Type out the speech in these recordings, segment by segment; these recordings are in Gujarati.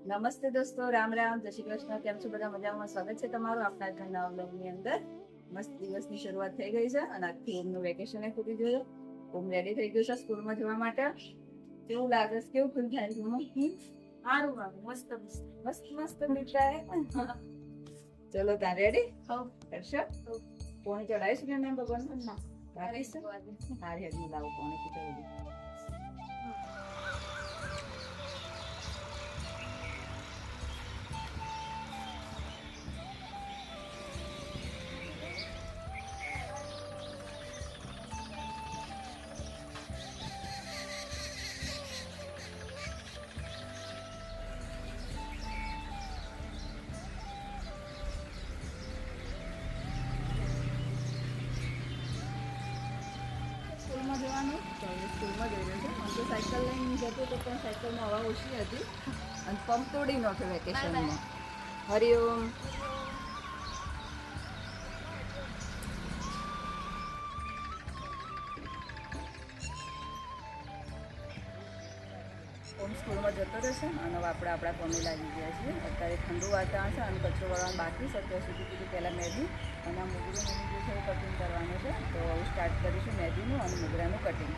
નમસ્તે દોસ્તો, રામ રામ, જય શ્રી કૃષ્ણ. કેમ છો બધા? મજામાં? સ્વાગત છે તમારું આપણા ઘરના વ્લોગની અંદર. મસ્ત દિવસની શરૂઆત થઈ ગઈ છે અને આજથી ઓમનું વેકેશન એ પૂરી ગયું. ઓમ રેડી થઈ ગયું છે સ્કૂલમાં જવા માટે. કેવું લાગે છે? કેવું ફીલ થાય છે? સારું મસ્ત મસ્ત મસ્ત મસ્ત બેટા. ચલો તાર રેડી કરશો? પોણી ચડાવીશું ને ભગવાન રાખીશું. હારી હજી લાવું પોણી ચડાવી. સ્કૂલમાં જવાનું તો સ્કૂલમાં જઈ રહ્યો છું. આમ તો સાયકલ લઈને જતો તો પણ સાયકલમાં હવા ઓછી હતી અને પંપ તોડી નાખ્યો વેકેશનમાં. હરિઓમ. ઓમ સ્કૂલમાં જતો રહેશે અને આપણે આપણા કોમે લાગી ગયા છીએ. અત્યારે ઠંડુ વાતાવરણ છે અને કચરો વાળવાનું બાકી છે. અત્યાર સુધી કીધું પહેલાં મહેંદી અને આ મોગરું જે છે એ કટિંગ કરવાનું છે. તો સ્ટાર્ટ કરીશું મહેંદીનું અને મોગરાનું કટિંગ.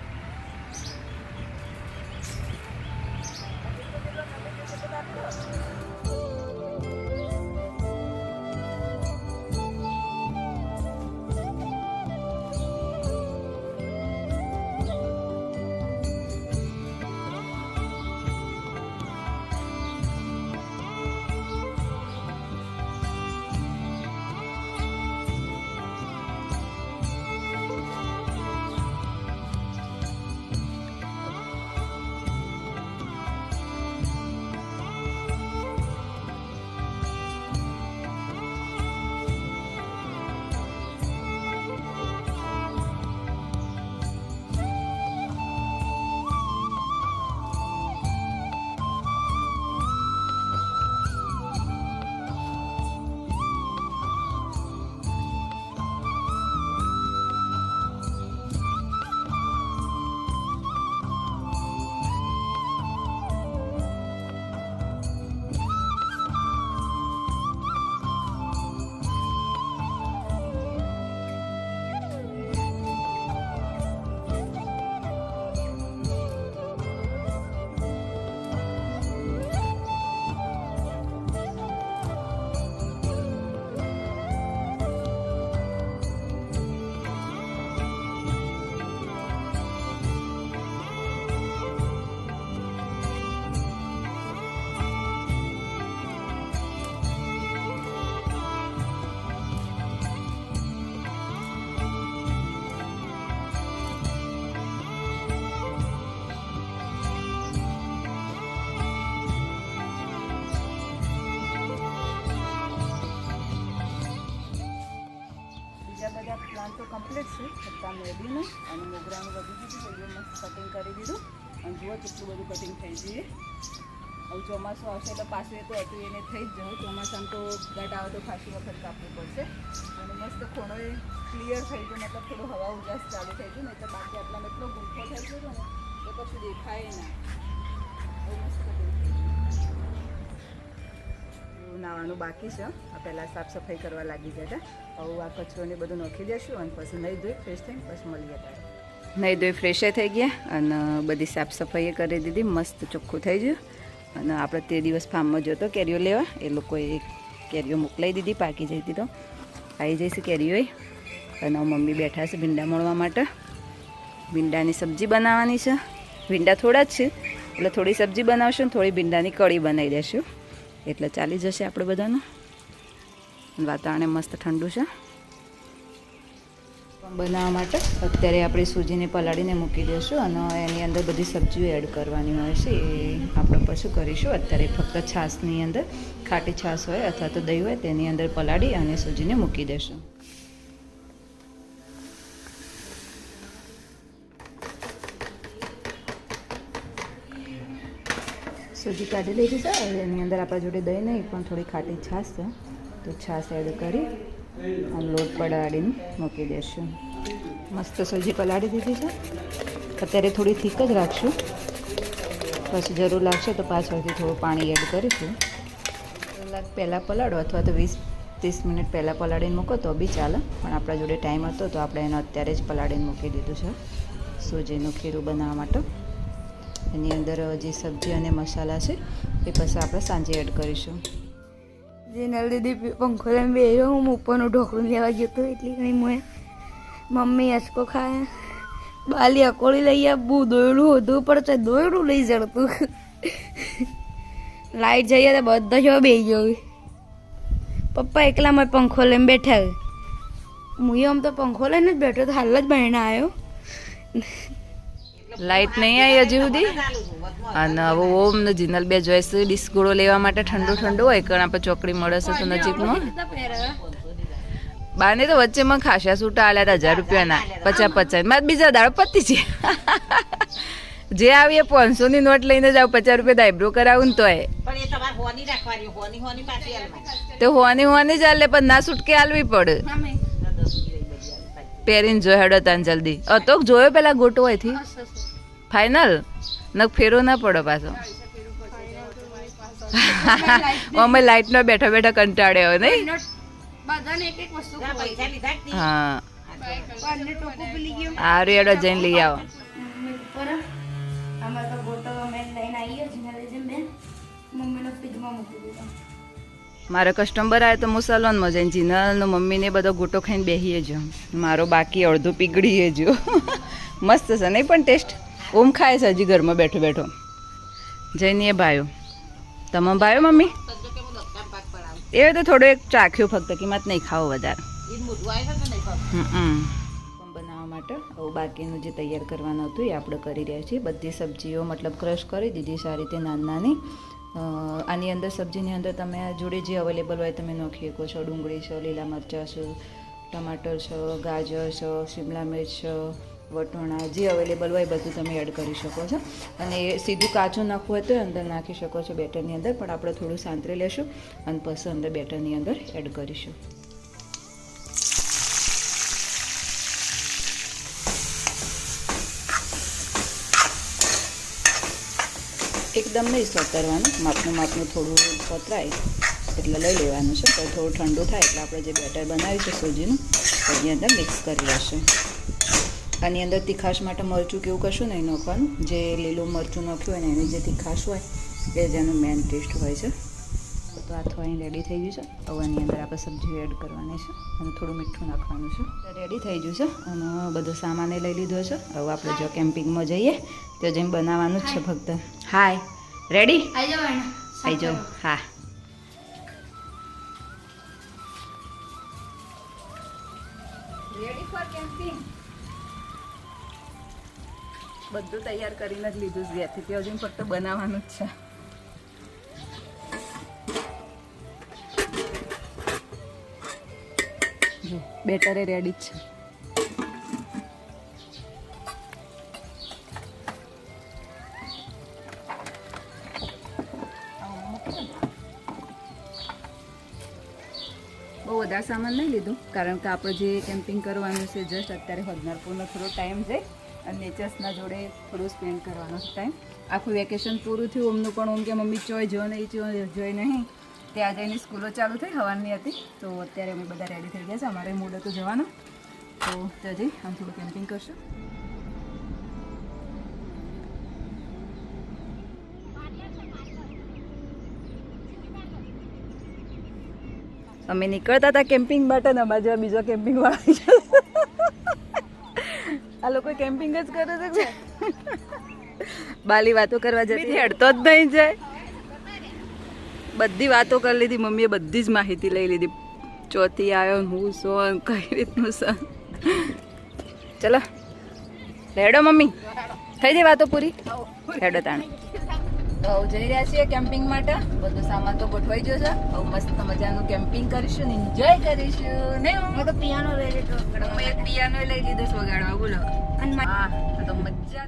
બધા પ્લાન તો કમ્પ્લીટ છે. છતાં મહેંદીનું અને મોગરાનું બધું દીધું તો મસ્ત કટિંગ કરી દીધું અને જુઓ કેટલું બધું કટિંગ થઈ જઈએ. હવે ચોમાસું આવશે તો પાછું એ તો હતું એને થઈ જ જાય. ચોમાસામાં તો ગાંઠ આવે તો ખાસી વખત કાપવું પડશે અને મસ્ત ખૂણો એ ક્લિયર થઈ ગયો. મતલબ થોડું હવા ઉજાસ ચાલુ થઈ ગયું ને એટલે બાકી આટલામાં એટલો ગુંફો થઈ ગયો ને તો કશું દેખાય ના. બહુ મસ્ત નાવાનું બાકી છે. આ પહેલાં સાફ સફાઈ કરવા લાગી ગયા હતા. હવે આ કચરોને બધું નાખી દઈશું અને પછી નહીં ધોઈ ફ્રેશ થઈને પછી મળીએ. ત્યારે નહીં ધોઈ ફ્રેશે થઈ ગયા અને બધી સાફ સફાઈ કરી દીધી. મસ્ત ચોખ્ખું થઈ ગયું. અને આપણે તે દિવસ ફાર્મમાં જતો કેરીઓ લેવા, એ લોકોએ કેરીઓ મોકલાવી દીધી. પાકી જઈ હતી તો આવી જઈશે કેરીઓ. અને મમ્મી બેઠા છે ભીંડા મળવા માટે. ભીંડાની સબ્જી બનાવવાની છે. ભીંડા થોડા જ છે એટલે થોડી સબ્જી બનાવશું ને થોડી ભીંડાની કઢી બનાવી દઈશું એટલે ચાલી જશે આપણે બધાનું. વાતાવરણ મસ્ત ઠંડુ છે. બનાવવા માટે અત્યારે આપણે સૂજીને પલાળીને મૂકી દઈશું અને એની અંદર બધી સબ્જીઓ એડ કરવાની હોય છે. એ આપણે પછી કરીશું. અત્યારે ફક્ત છાશની અંદર ખાટી છાશ હોય અથવા તો દહીં હોય તેની અંદર પલાળી અને સૂજીને મૂકી દઈશું. સૂજી કાઢી લીધી છે. હવે એની અંદર આપણા જોડે દહીં નહીં પણ થોડી ખાટી છાશ છે તો છાશ એડ કરી અને લોટ પલાળીને મૂકી દઈશું. મસ્ત સૂજી પલાળી દીધી છે. અત્યારે થોડી થીક જ રાખશું પછી જરૂર લાગશે તો પાછળથી થોડું પાણી એડ કરીશું. કલાક પહેલાં પલાળો અથવા તો 20-30 મિનિટ પહેલાં પલાળીને મૂકો તો બી ચાલે, પણ આપણા જોડે ટાઈમ હતો તો આપણે એને અત્યારે જ પલાળીને મૂકી દીધું છે સૂજીનું ખીરું બનાવવા માટે. એની અંદર જે સબ્જી અને મસાલા છે એ પછી આપણે સાંજે એડ કરીશું. જીનલ દીદી પંખો લઈને બેહ્યો, હું ઉપરનું ઢોકળું લેવા ગયો હતો એટલી ઘણી મોએ મમ્મી અસકો ખાય બાલી અકોળી લઈ આપવું, દોયડું હોધવું પડશે, દોયડું લઈ જડતું. લાઈટ જઈએ તો બધા જો બેસી ગયો. પપ્પા એકલામાં પંખો લઈને બેઠા. હું આમ તો પંખો લઈને જ બેઠો તો હાલ જ બહેણે આવ્યો. લાઇટ નહીં આવી હજી સુધી. અને હવે ઓમ ને જીનલ બે જોઈશ ડીશ ગોળો લેવા માટે ઠંડુ ઠંડુ હોય કારણ આપણે ચોકડી મળે છે તો નજીકમાં. બાને તો વચ્ચેમાં ખાસા સૂટા આલ્યા હતા 1000 રૂપિયાના 50 મારે બીજા દાડો પતી છે. જે આવી એ 500 ની નોટ લઈને જાવ 50 રૂપિયા આઈબ્રો કરાવું ને તોય તો હોની ચાલે પણ ના છૂટકે આલવી પડે. પહેરીને જો હેડો તાન જલ્દી તો જોયો પેલા ગોટો અહીંથી ફાઇનલ ન ફેરો ના પડો પાછો. અમે લાઈટમાં બેઠા બેઠા કંટાળ્યો નહીં. હા આ રેડો જઈને લઈ આવો. મારો કસ્ટમર આવે તો હું સલોનમાં જઈને જીનલનો મમ્મીને બધો ગોટો ખાઈને બેસીએ જો. મારો બાકી અડધું પીગળીએ જો. મસ્ત છે નહીં પણ ટેસ્ટ. ઓમ ખાય છે હજી ઘરમાં બેઠો બેઠો. જઈને એ ભાયો તમે ભાયો મમ્મી એ તો થોડો એક ચાખ્યો ફક્ત કિંમત નહીં ખાવો વધારે. બનાવવા માટે હવે બાકીનું જે તૈયાર કરવાનું હતું એ આપણે કરી રહ્યા છીએ. બધી સબ્જીઓ મતલબ ક્રશ કરી દીધી સારી રીતે નાની નાની. આની અંદર સબ્જીની અંદર તમે જોડે જે અવેલેબલ હોય તમે નાખી શકો છો. ડુંગળી છે, લીલા મરચાં છે, ટમાટર છે, ગાજર છે, શિમલા મિર્ચ છે, વટોણા જે અવેલેબલ હોય બધું તમે એડ કરી શકો છો. અને એ સીધું કાચું નાખવું હોય તો અંદર નાખી શકો છો બેટરની અંદર, પણ આપણે થોડું સાંતરી લેશું અને પછી અંદર બેટરની અંદર એડ કરીશું. એકદમ નહીં સોતરવાનું, માપનું થોડું સોતરાય એટલે લઈ લેવાનું છે. તો થોડું ઠંડુ થાય એટલે આપણે જે બેટર બનાવ્યું છે સૂજીનું એની અંદર મિક્સ કરી લઈશું. આની અંદર તીખાશ માટે મરચું કેવું કશું નહીં નાખવાનું. જે લીલું મરચું નાખ્યું હોય ને એની જે તીખાશ હોય એ જ એનું મેઇન ટેસ્ટ હોય છે. તો આ થોડી રેડી થઈ ગયું છે. હવે આની અંદર આપણે સબ્જી એડ કરવાની છે અને થોડું મીઠું નાખવાનું છે. રેડી થઈ ગયું છે અને બધો સામાન લઈ લીધો છે. હવે આપણે જો કેમ્પિંગમાં જઈએ તો જેમ બનાવવાનું જ છે ફક્ત. હાય રેડી આવી જાઓ. હા રેડી ફોર કેમ્પિંગ. બધું તૈયાર કરીને જ લીધું છે ઘેરથી. તે હજુ ફક્ત બનાવવાનું જ છે. જો બેટરે રેડી જ છે. બહુ વધારે સામાન નહીં લીધું કારણ કે આપણે જે કેમ્પિંગ કરવાનું છે જસ્ટ અત્યારે હદનારપુરનો થોડો ટાઈમ છે અને નેચર્સના જોડે થોડું સ્પેન્ડ કરવાનો ટાઈમ. આખું વેકેશન પૂરું થયું. અમનું પણ ઓમ કે મમ્મી ચોય જો નહીં જોઈ નહીં. ત્યાં જઈને સ્કૂલો ચાલુ થઈ સવારની હતી તો અત્યારે અમે બધા રેડી થઈ ગયા છે. અમારે મૂડ હતું જવાનું તો ત્યાં જઈ આમ થોડું કેમ્પિંગ કરશું. અમે નીકળતા હતા કેમ્પિંગ માટે ને અમારા જેવા બીજો કેમ્પિંગ વાળા આ લોકો કેમ્પિંગ જ કરે છે. બાલી વાતો કરવા જતી હેડતો જ નહીં જાય. બધી વાતો કરી લીધી મમ્મીએ, બધી જ માહિતી લઈ લીધી. ચોથી આવ્યો હું શું કઈ રીતનું છે. ચલો હેડો મમ્મી, થઈ જાય વાતો પૂરી. હેડો તાણે તો જઈ રહ્યા છીએ કેમ્પિંગ માટે. બધો સામાન તો ગોઠવાઈ ગયો છે. હવે મસ્ત મજાનું કેમ્પિંગ કરીશું ને એન્જોય કરીશું. ને હું તો પિયાનો લઈ લીધો. મેં એક પિયાનો લઈ લીધો છે વગાડવા. બોલો. અને હા તો મજા.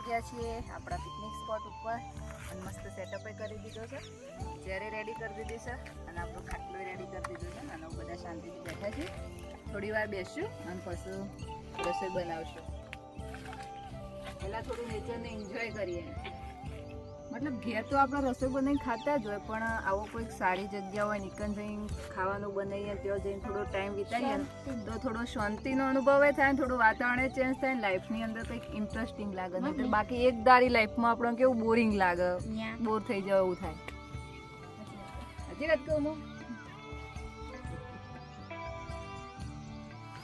પહોંચી ગયા છીએ આપણા પિકનિક સ્પોટ ઉપર અને મસ્ત સેટઅપ કરી દીધો છે, ચેરે રેડી કરી દીધી છે અને આપણું ખાટલું રેડી કરી દીધું છે અને બધા શાંતિથી બેઠા છીએ. થોડી વાર બેસશું અને પછી રસોઈ બનાવશું. પહેલાં થોડું નેચરને એન્જોય કરીએ. મતલબ ઘેર તો આપણે રસોઈ બનાવીને ખાતા જ હોય, પણ આવો કોઈક સારી જગ્યા હોય નીકળ જઈને ખાવાનું બનાવીએ, ત્યાં જઈને થોડો ટાઈમ વિતાવીએ તો થોડો શાંતિનો અનુભવ થાય, થોડું વાતાવરણ ચેન્જ થાય, લાઈફની અંદર કંઈક ઇન્ટરેસ્ટિંગ લાગે. નહીં બાકી એક દારી લાઈફમાં આપણને કેવું બોરિંગ લાગે, બોર થઈ જાય એવું થાય. હજી વાત કહું હું,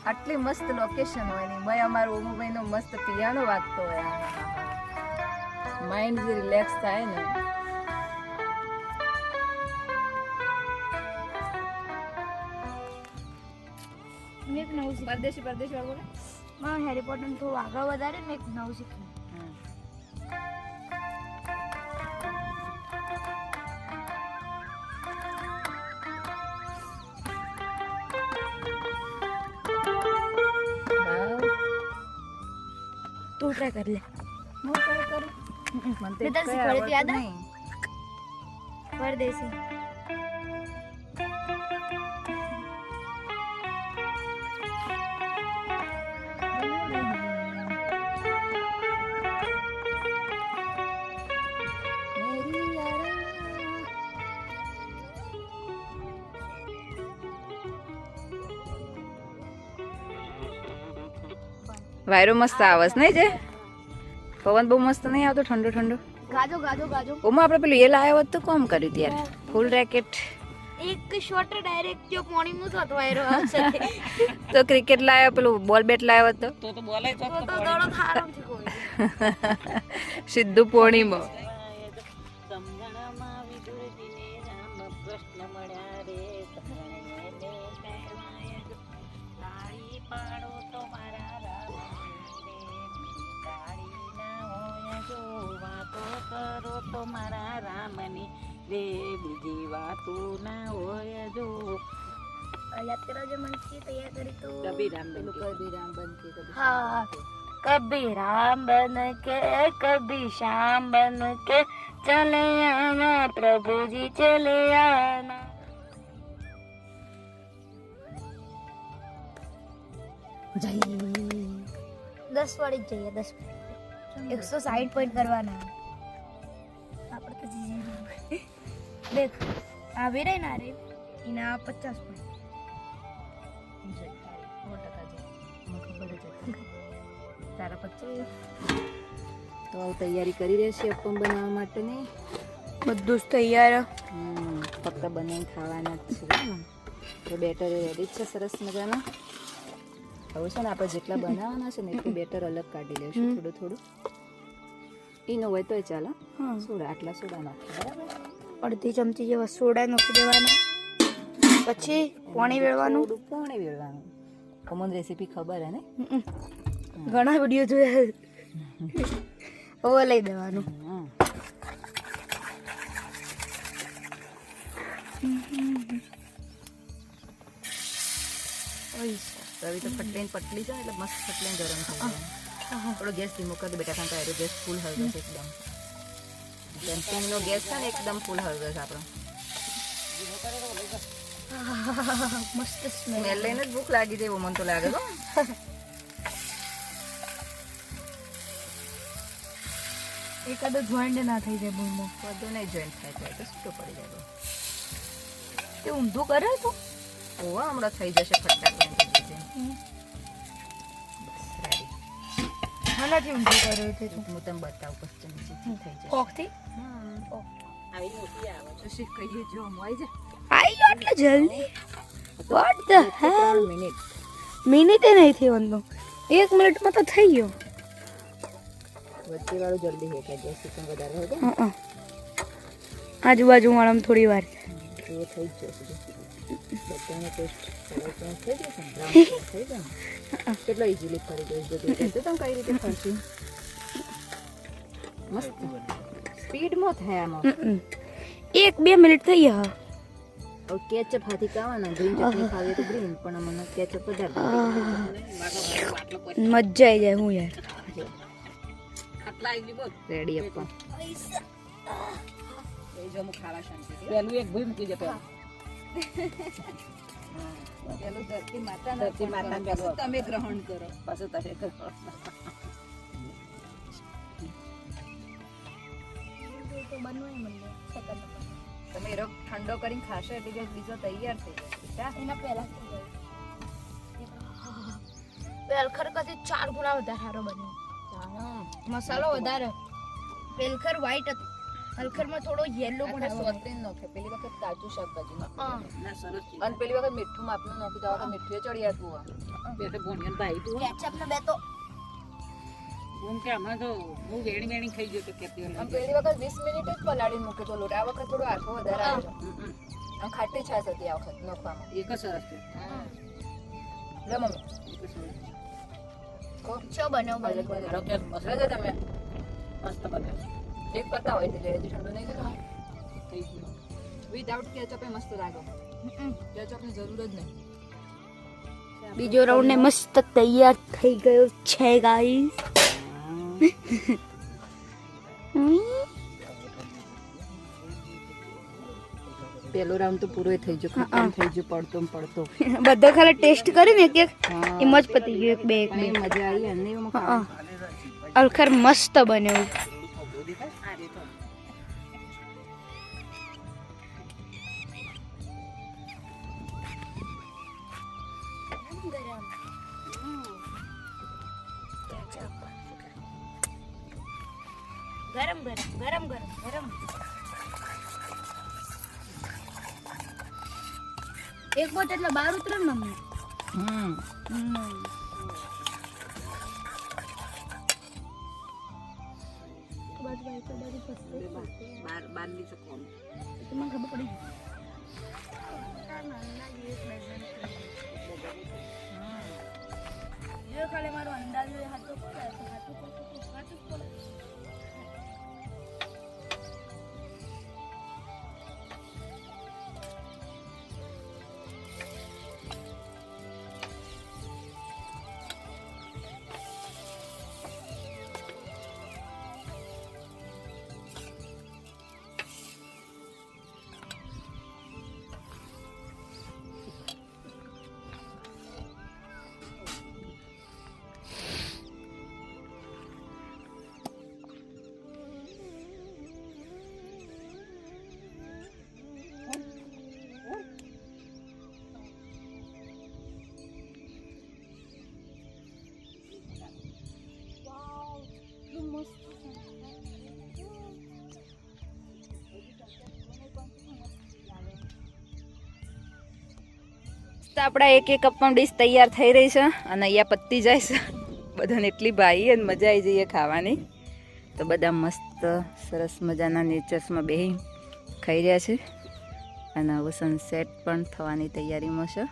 આટલી મસ્ત લોકેશન હોય ને ભાઈ અમારો ઓમુભાઈનો મસ્ત પિયાનો વાગતો હોય, માઇન્ડ જે રિલેક્સ થાય ને. મેં એક નવું પરદેશી વાળું બોલે માં હેરી પોટર થોડું આગળ વધારે મેં એક નવું શીખ્યું. તું ટ્રાય કરી લે. હું ટ્રાય કરું. મને તો બેટા કંઈ શીખવાડે તો યાદ આવડતું આ? નહીં. પરદેશી મેરી યારા. વાયરો મસ્ત આવસ નહીં છે, પવન બહુ મસ્ત નહીં આવતો, ઠંડો ઠંડો. ગાજો ગાજો ગાજો ઓમાં આપણે પેલું એ લાવ્યો હોત તો કોમ કર્યું ત્યારે ફૂલ રેકેટ. એક શોટ ડાયરેક્ટ જો પોણીનું થતો વાયરો આવશે તો ક્રિકેટ લાવ્યો, પેલું બોલ બેટ લાવ્યો હતો તો દડો થારો નથી કોઈ. સીધું પોણીમાં. તો મારા રામની રે બીજી વાતો ના હોય જો. યાદ કરો જે મનથી તૈયાર કરી તો કબીર રામ બન કે. કબીર રામ બન કે કબીર हाँ कभी राम बन के कभी श्याम बन के चले आना प्रभु जी चले आना. જય 10 વાળી જ જઈએ 10 160 પોઈન્ટ કરવાના આપણે તો જીજી દેખ આ વેરે ના રે એના 50 પોઈન્ટ તારા પછી તો આવું તૈયારી કરી રહેશે અપમ બનાવવા માટેની. બધું જ તૈયાર. ફક્ત બનાવીને ખાવાના જ છે ને. તો બેટર રેડી જ છે સરસ મજાના. હવે છે ને આપણે જેટલા બનાવવાના છે ને એટલું બેટર અલગ કાઢી લઈશું થોડું થોડું. ઈનો હોય તોય ચાલો. સોડા આટલા સોડા નાખી બરાબર. અડધી ચમચી જેવા સોડા નાખી દેવાના, પછી પાણી વેળવાનું. થોડું પાણી વેળવાનું. કોમન રેસીપી ખબર હે ને? ઘણા વિડીયો જોયા. હવે લઈ દેવાનું. તવી તો પટલી પટલી છે એટલે મસ્ત પટલી ગરમ થઈ જાય. થોડો ગેસ ધીમો કરી દે બેટા, કારણ કે આનો ગેસ ફૂલ હળવે છે એકદમ. કેમ્પિંગનો ગેસ છે ને એકદમ ફૂલ હળવે છે આપણો. મસ્ત સ્મેલ. સ્મેલ લઈને જ ભૂખ લાગી જાય એવું મને તો લાગે તો. એકાદો જોઈન્ટ ના થઈ જાય બહુ. બધું નહીં જોઈન્ટ થાય તો છૂટો પડી જાય. તે ઊંધું કરે તો ઓવા હમણાં થઈ જશે ફટાક મને ઊંધું કર્યું છે તું. હું તમને બતાવું પછી નીચેથી થઈ જશે. કોકથી આવી મોટી આવે તો શીખ કહીએ જો મોઈ જાય. આઈ ગયો એટલે જલ્દી. Vote the hair. 3 મિનિટ. મિનિટે નહીં થઈ વંદો. 1 મિનિટમાં તો થઈ ગયો. વચ્ચે વાળું જલ્દી હે કે ગેસ સિસ્ટમ વધારે હોય તો આજુબાજુ વાળામાં થોડી વાર. એ થઈ જ જશે. બધાનો ટેસ્ટ સરસ થઈ જશે ને બ્રાઉન થઈ જાય ને. કેટલો ઇઝીલી ફરી ગયો બધું. કહેતો તમે કઈ રીતે ફરશું. મસ્ત સ્પીડમાં થાય આમાં. 1-2 મિનિટ થઈ ગયા. હવે કેચઅપ હાથી ખાવાના. ગ્રીન ચટણી ખાવી તો ગ્રીન, પણ મને કેચઅપ વધારે મજા આવી જાય હું યાર. લાવી બોલ રેડી આપવા એ જો હું ખાવા શાંતિ પેલું એક ભૂઈ મૂકી દે પેલું પેલું ધરતી માતા ધરતી માતાને પેલું તમે ગ્રહણ કરો પાછું તારે કરો. તમે એરો ઠંડો કરીને ખાશો એટલે કે બીજો તૈયાર થઈ જશે એના પહેલા વેલખર કદી 4 ગુણા વધારે સારો બન્યો મસાલો વધારે વેલખર વ્હાઈટ હતો હલખરમાં થોડો યેલો પણ હતો સોતરીન નોખે પેલી વખત કાચું શાકભાજી હા ના સરસ છે. અને પેલી વખત મીઠું માપનું નોખી દો તો મીઠું ચડી જતું હોય પેટે ભોણિયાને ભાઈ તું કેચઅપ ને બે તો હું કે હમણાં તો હું વેણી વેણી ખાઈ ગયો તો કેતી આમ પેલી વખત 20 મિનિટ જ પલાળી મૂકે તો લોટ આ વખત થોડો આખો વધારે આવ્યો આમ ખાટી છાશ હતી આ વખત નોખવામાં એક જ સરસ છે. લે મમ્મી એક જ સરસ છે. ચો બન્યો ભલે બન્યો ભલે. રોકેટ ભલે તો તમે મસ્ત બને એક પત્તા હોય એટલે હજી ઠંડુ નહીં થતું થઈ ગયું. વિધાઉટ કેચઅપ એ મસ્ત લાગે કેચઅપની જરૂર જ નહીં બીજો રાઉન્ડ ને મસ્ત તૈયાર થઈ ગયો છે ગાઈસ પેલો રાઉન્ડ તો પૂરો થઈ ગયો ખતમ થઈ ગયો પડતો ને પડતો બધા ખાલી ટેસ્ટ કરીને એક એક હા. એમ જ પતી ગયું એક બે એક બે નહીં, મજા આવી અને એમાં ખાવાની. અલખર મસ્ત બન્યો આ રીતો ગરમ ગરમ ગરમ ગરમ ગરમ એક બોટ એટલે બહાર ઉતરે ને મમ્મી બારની ચકોન મને ખબર પડી જો ખાલી મારો અંદાજ હતો આપણા એક એક કપમાં ડીશ તૈયાર થઈ રહી છે અને અહીંયા પતી જાય છે બધાને એટલી ભાઈ અને મજા આવી જઈએ ખાવાની તો બધા મસ્ત સરસ મજાના નેચર્સમાં બેહી ખાઈ રહ્યા છે અને હવે સનસેટ પણ થવાની તૈયારીમાં છે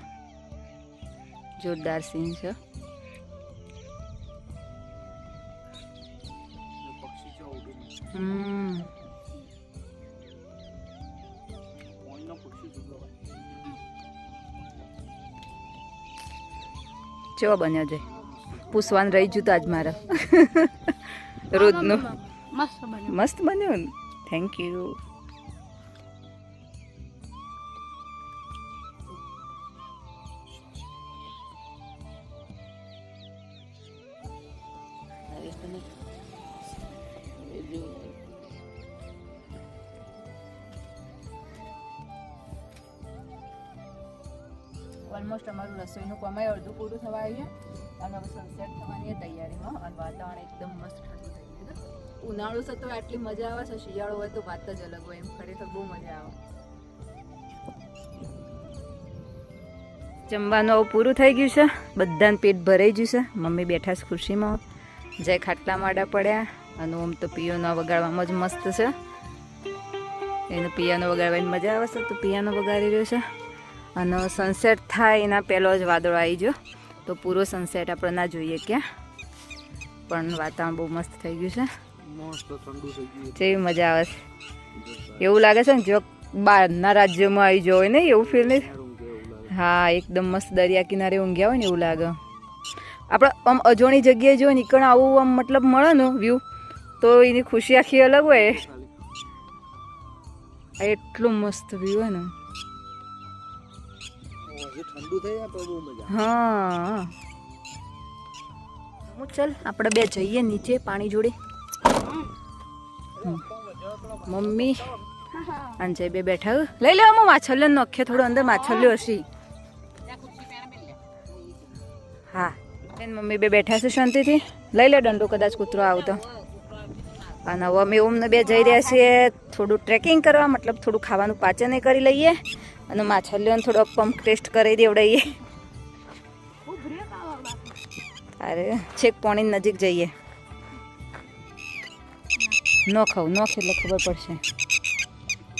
જોરદાર સીન છે કેવો બન્યો છે પૂછવાનું રહી ગયું તો આજ મારે રોજનું મસ્ત બન્યો મસ્ત બન્યો ને થેન્ક યુ ઓલમોસ્ટ અમારું રસોઈનું કમાઈ અડધું પૂરું થવા આવ્યું અને હવે સનસેટ થવાની તૈયારીમાં અને વાતાવરણ એકદમ મસ્ત ઠંડુ થઈ ગયું ઉનાળો છે તો આટલી મજા આવે છે શિયાળો હોય તો વાત જ અલગ હોય એમ ખરેખર બહુ મજા આવે જમવાનું હવે પૂરું થઈ ગયું છે બધાને પેટ ભરાઈ ગયું છે મમ્મી બેઠા છે ખુરશીમાં જય ખાટલા માડા પડ્યા અને આમ તો પિયાનો વગાડવામાં જ મસ્ત છે એનો પિયાનો વગાડવાની મજા આવે છે તો પિયાનો વગાડી રહ્યો છે અને સનસેટ થાય એના પહેલો જ વાદળો આવી ગયો તો પૂરો સનસેટ આપણે ના જોઈએ ક્યાં પણ વાતાવરણ બહુ મસ્ત થઈ ગયું છે જેવી મજા આવે છે એવું લાગે છે ને જો બહારના રાજ્યોમાં આવી ગયો હોય ને એવું ફીલ નહીં હા એકદમ મસ્ત દરિયા કિનારે ઊંઘ્યા હોય ને એવું લાગે આપણે આમ અજોણી જગ્યાએ જો નીકળ આવું આમ મતલબ મળે ને વ્યૂ તો એની ખુશી આખી અલગ હોય. આ એટલું મસ્ત વ્યૂ હોય ને. ઠંડુ થઈ જાય તો બહુ મજા. હા ચાલ આપણે બે જઈએ નીચે પાણી જોડે. મમ્મી અને જય બે બેઠા. લઈ લે હું માછલ્યો નોખે થોડું અંદર માછલ્યો હશે. હા બેન મમ્મી બે બેઠા છે શાંતિથી. લઈ લે દંડો કદાચ કૂતરો આવતો. અને હવે અમે ઓમને બે જઈ રહ્યા છીએ થોડું ટ્રેકિંગ કરવા, મતલબ થોડું ખાવાનું પાચન કરી લઈએ અને માછલીઓને થોડો પંપ ટેસ્ટ કરી દેવડાવીએ. અરે છેક પાણી નજીક જઈએ. ન ખાવું ન એટલે ખબર પડશે.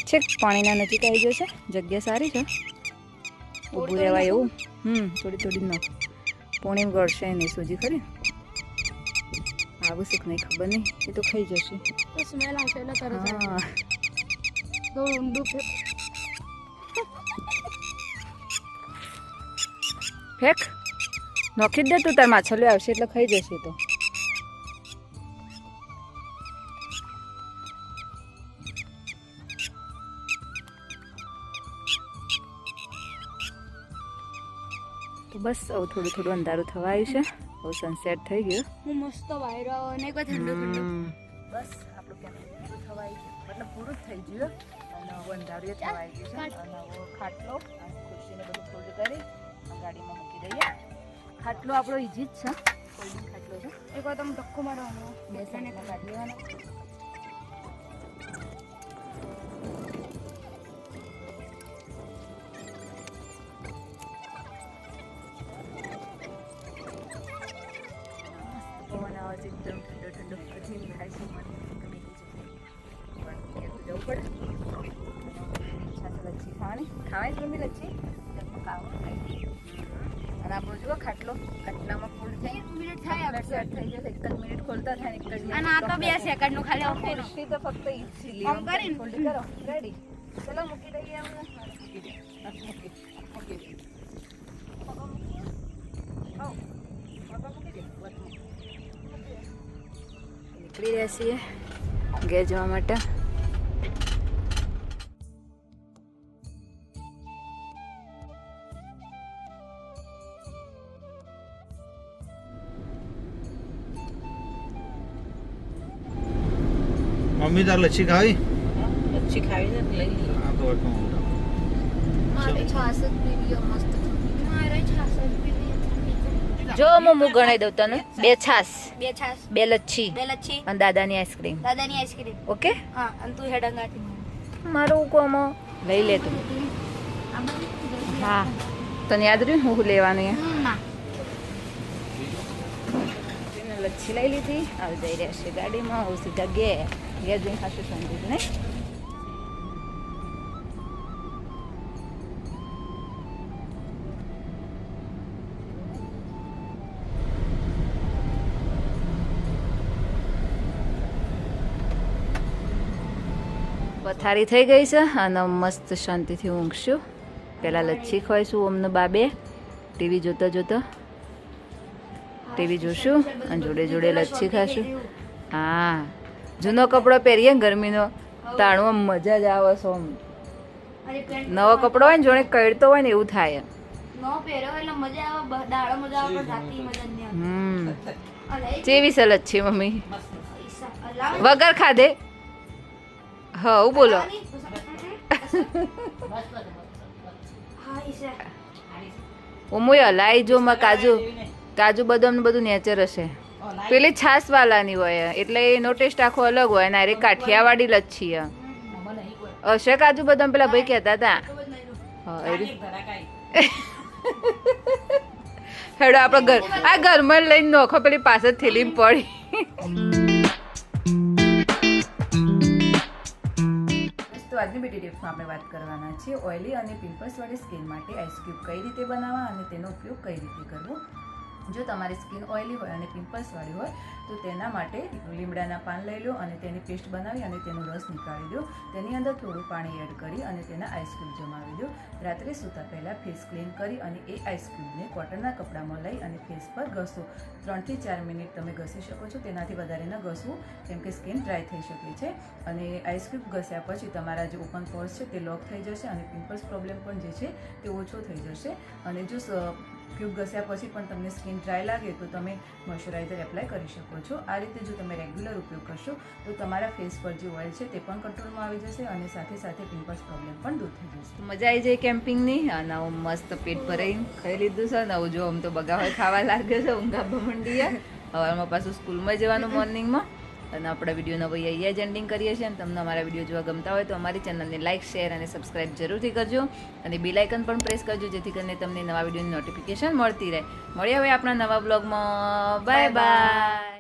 છેક પાણીના નજીક આવી જશે. જગ્યા સારી છે, ઊભું રહેવાય એવું. થોડી થોડી ન પાણી ગળશે નહીં. સૂજી ખરી આવું શીખ નહીં ખબર નહીં, એ તો ખાઈ જશે. સ્મેલ આવશે એટલે તરત હા તો ઊંડું ફેંક નોખી જ દે તું. તાર માછલીઓ આવશે એટલે ખાઈ જશે. તો બસ હવે થોડું થોડું અંધારું થવા આવ્યું છે. હવે સનસેટ થઈ ગયો. હું મસ્ત વાયરો અને કોઈ ઠંડુ ઠંડુ. બસ આપણું કેમ્પિંગ પૂરું થવા આવ્યું છે, મતલબ પૂરું જ થઈ ગયું. અને હવે અંધારું થવા આવી ગયું છે. અને હવે ખાટલો અને ખુરશીને બધું ફોલ્ડ કરી ગાડીમાં મૂકી દઈએ. ખાટલો આપણો ઈજી જ છે, ફોલ્ડિંગ ખાટલો છે. એક વાર તમે ધક્કો મારો બે સાઈડમાં કાઢી લેવાનો. પવન આવે છે એકદમ ઠંડો ઠંડો. પછી થાય છે મને પણ જવું પડે. ઈચ્છા છે લચ્છી ખાવાની. ખાવાય જ મમ્મી લચ્છી ખાવા. અને આપણો જુઓ ખાટલો, ખાટલામાં ફૂલ થઈ મિનિટ થાય આપણે સેટ થઈ જશે. એક જ મિનિટ ખોલતા થાય ને એક જ અને આ તો 2 સેકન્ડનું ખાલી ઓફ કરો. ખુરશી તો ફક્ત ઈઝીલી આમ કરીને. ફોલ્ડ કરો. રેડી. ચલો મૂકી દઈએ અમને. મૂકી દે. મૂકી દે. નીકળી રહ્યા છીએ ઘેર જવા માટે. મમ્મી તાર લચ્છી ખાવી? લચ્છી ખાવી છે લઈ લઈએ. હા તો મારે છાસ જ પીવી મસ્ત. મારે છાસ જ પીવી. જો હું ગણાઈ દઉં તને. 2 છાસ, 2 છાસ, 2 લચ્છી 2 લચ્છી, અને દાદાની આઈસ્ક્રીમ. દાદાની આઈસ્ક્રીમ. ઓકે હા અને તું હેડંગાટી. મારું કોમો લઈ લે તું. હા તને યાદ રહ્યું હું લેવાનું એ? ના લચ્છી લઈ લીધી. આવી જઈ રહ્યા છે ગાડીમાં. હું સીધા ઘેર જઈને ખાશું શાંતિ નહીં. પથારી થઈ ગઈ છે અને મસ્ત શાંતિથી ઊંઘશું. પહેલાં લચ્છી ખવાઈશું ઓમને બાબે. ટીવી જોતા જોતા ટીવી જોશું અને જોડે જોડે લચ્છી ખાશું. હા જૂનો કપડો પહેરીએ ને ગરમીનો તાણવા મજા જ આવે છે. આમ નવો કપડો હોય ને જોડે કડતો હોય ને એવું થાય. નો પહેરો એટલે મજા આવે. દાડો મજા આવે પણ રાતી મજા નહીં આવે. ચેવી છે લચ્છી મમ્મી? વગર ખાધે. હા બોલો. ઓમોય હલાઈ જો માં કાજુ બદામ ને બધું નેચર હશે. પેલી છાસ વાલાની હોય એટલે એનો ટેસ્ટ આખો અલગ હોય. ને અરે કાઠિયાવાડી લચ્છી હશે કાજુ બદામ. પેલા ભાઈ કહેતા હતા. હેડો આપણે ઘર આ ઘરમાં લઈને નોખો પેલી પાસે થેલી પડી. તો આજની બ્યુટી ટિપ્સમાં આપણે વાત કરવાના છીએ ઓઇલી અને પિમ્પલ્સ વાળી સ્કિન માટે આઈસ ક્યુબ કઈ રીતે બનાવવા અને તેનો ઉપયોગ કઈ રીતે કરવો. જો તમારી સ્કિન ઓઇલી હોય અને પિમ્પલ્સવાળી હોય તો તેના માટે લીમડાના પાન લઈ લો અને તેની પેસ્ટ બનાવી અને તેનો રસ નીકાળી દો. તેની અંદર થોડું પાણી એડ કરી અને તેના આઈસ ક્યુબ જમાવી દો. રાત્રે સૂતા પહેલાં ફેસ ક્લીન કરી અને એ આઈસ ક્યુબને કોટનના કપડામાં લઈ અને ફેસ પર ઘસો. 3 થી 4 મિનિટ તમે ઘસી શકો છો, તેનાથી વધારે ન ઘસવું કેમ કે સ્કિન ડ્રાય થઈ શકે છે. અને આઈસ ક્યુબ ઘસ્યા પછી તમારા જે ઓપન પોર્સ છે તે લોક થઈ જશે અને પિમ્પલ્સ પ્રોબ્લેમ પણ જે છે તે ઓછો થઈ જશે. અને જો ક્યુબ ઘસ્યા પછી પણ તમને સ્કિન ડ્રાય લાગે તો તમે મોઇશ્ચરાઇઝર એપ્લાય કરી શકો છો. આ રીતે જો તમે રેગ્યુલર ઉપયોગ કરશો તો તમારા ફેસ પર જે ઓઇલ છે તે પણ કંટ્રોલમાં આવી જશે અને સાથે સાથે પિમ્પલ્સ પ્રોબ્લેમ પણ દૂર થઈ જશે. મજા આવી જાય કેમ્પિંગની. અને આવું મસ્ત પેટ ભરાઈને ખાઈ લીધું છે. નવું જો આમ તો બગાવે ખાવા લાગે છે, ઊંઘા ભમંડીયા. હવારમાં પાછું સ્કૂલમાં જવાનું મોર્નિંગમાં. અને આપણા વિડીયોનો ભાઈ અહીંયા જ એન્ડિંગ કરીએ છીએ. અને તમને અમારા વિડીયો જોવા ગમતા હોય તો અમારી ચેનલને લાઇક, શેર અને સબસ્ક્રાઇબ જરૂરથી કરજો. અને બેલ આઇકન પણ પ્રેસ કરજો જેથી કરીને તમને નવા વિડીયોની નોટિફિકેશન મળતી રહે. મળીએ હવે આપણા નવા બ્લોગમાં. Bye bye.